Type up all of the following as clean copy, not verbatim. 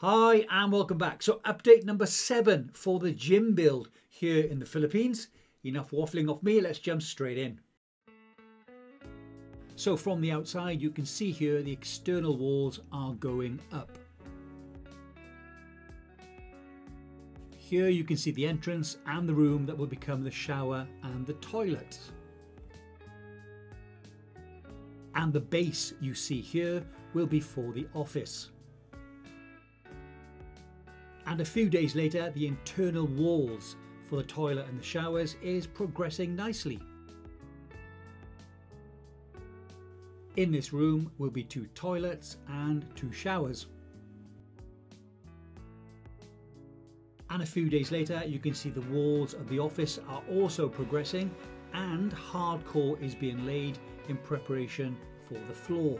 Hi and welcome back. So update number 7 for the gym build here in the Philippines. Enough waffling off me, let's jump straight in. So from the outside you can see here the external walls are going up. Here you can see the entrance and the room that will become the shower and the toilet. And the base you see here will be for the office. And a few days later, the internal walls for the toilet and the showers is progressing nicely. In this room will be 2 toilets and 2 showers. And a few days later, you can see the walls of the office are also progressing and hardcore is being laid in preparation for the floor.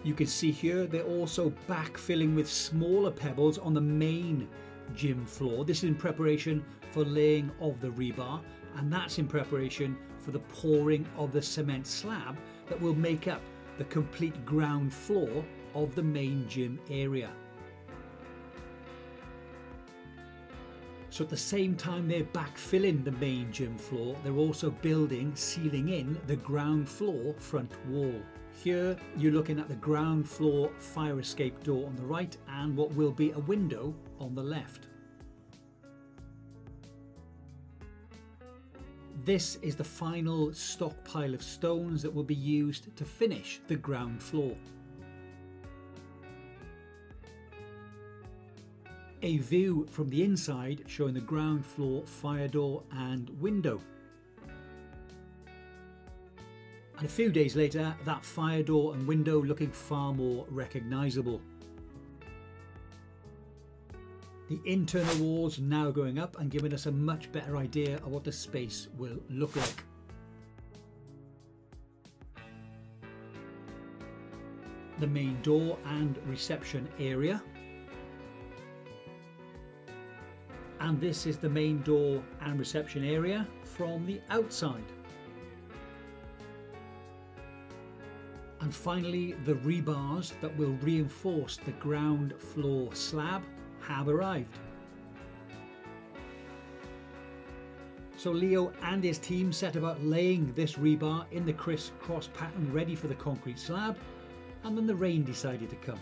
You can see here they're also backfilling with smaller pebbles on the main gym floor. This is in preparation for laying of the rebar, and that's in preparation for the pouring of the cement slab that will make up the complete ground floor of the main gym area. So at the same time they're backfilling the main gym floor, they're also sealing in the ground floor front wall. Here you're looking at the ground floor fire escape door on the right and what will be a window on the left. This is the final stockpile of stones that will be used to finish the ground floor. A view from the inside showing the ground floor fire door and window. And a few days later, that fire door and window looking far more recognisable. The internal walls now going up and giving us a much better idea of what the space will look like. The main door and reception area. And this is the main door and reception area from the outside. And finally, the rebars that will reinforce the ground floor slab have arrived. So Leo and his team set about laying this rebar in the criss-cross pattern ready for the concrete slab, and then the rain decided to come.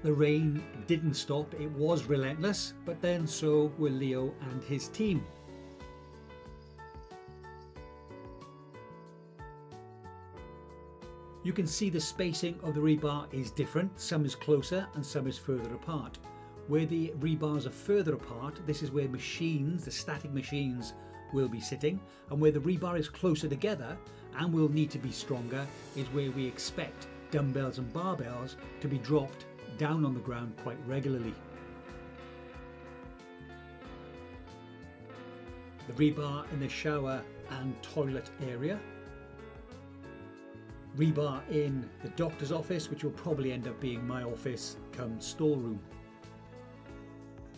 The rain didn't stop, it was relentless, but then so were Leo and his team. You can see the spacing of the rebar is different, some is closer and some is further apart. Where the rebars are further apart, this is where machines, the static machines, will be sitting, and where the rebar is closer together and will need to be stronger is where we expect dumbbells and barbells to be dropped down on the ground quite regularly. The rebar in the shower and toilet area. Rebar in the doctor's office, which will probably end up being my office come storeroom.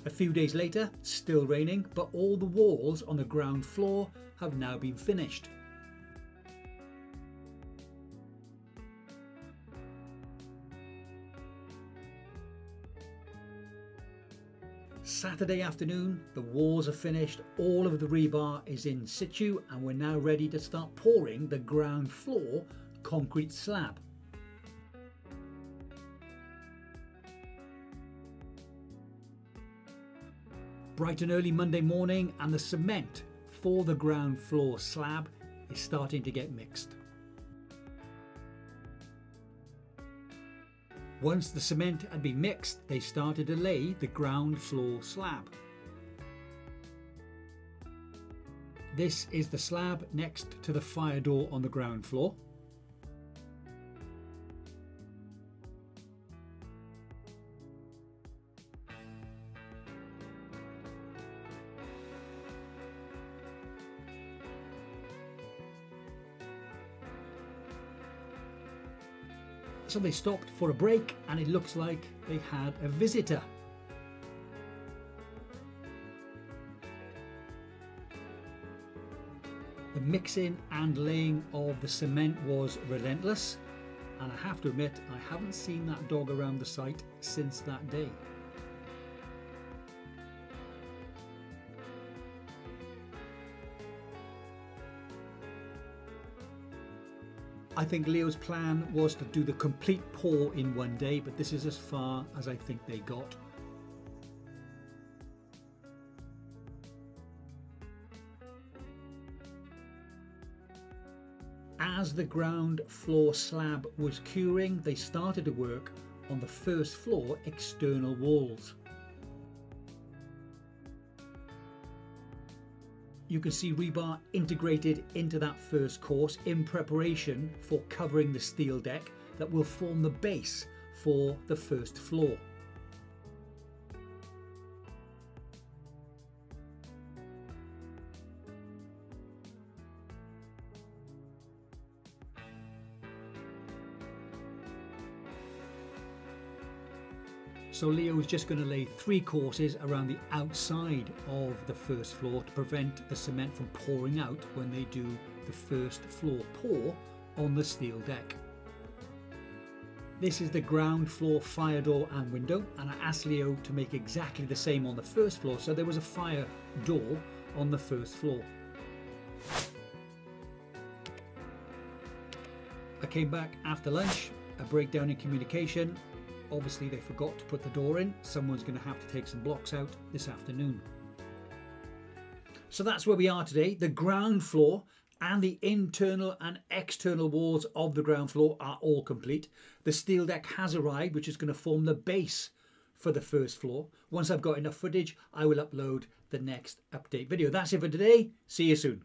A few days later, still raining, but all the walls on the ground floor have now been finished. Saturday afternoon, the walls are finished, all of the rebar is in situ, and we're now ready to start pouring the ground floor concrete slab. Bright and early Monday morning, and the cement for the ground floor slab is starting to get mixed. Once the cement had been mixed, they started to lay the ground floor slab. This is the slab next to the fire door on the ground floor. So they stopped for a break and it looks like they had a visitor. The The mixing and laying of the cement was relentless, and I have to admit I haven't seen that dog around the site since that day. I think Leo's plan was to do the complete pour in one day, but this is as far as I think they got. As the ground floor slab was curing, they started to work on the first floor external walls. You can see rebar integrated into that first course in preparation for covering the steel deck that will form the base for the first floor. So Leo is just going to lay 3 courses around the outside of the first floor to prevent the cement from pouring out when they do the first floor pour on the steel deck. This is the ground floor fire door and window, and I asked Leo to make exactly the same on the first floor, so there was a fire door on the first floor. I came back after lunch, a breakdown in communication. Obviously they forgot to put the door in. Someone's going to have to take some blocks out this afternoon. So that's where we are today. The ground floor and the internal and external walls of the ground floor are all complete. The steel deck has arrived, which is going to form the base for the first floor. Once I've got enough footage, I will upload the next update video. That's it for today. See you soon.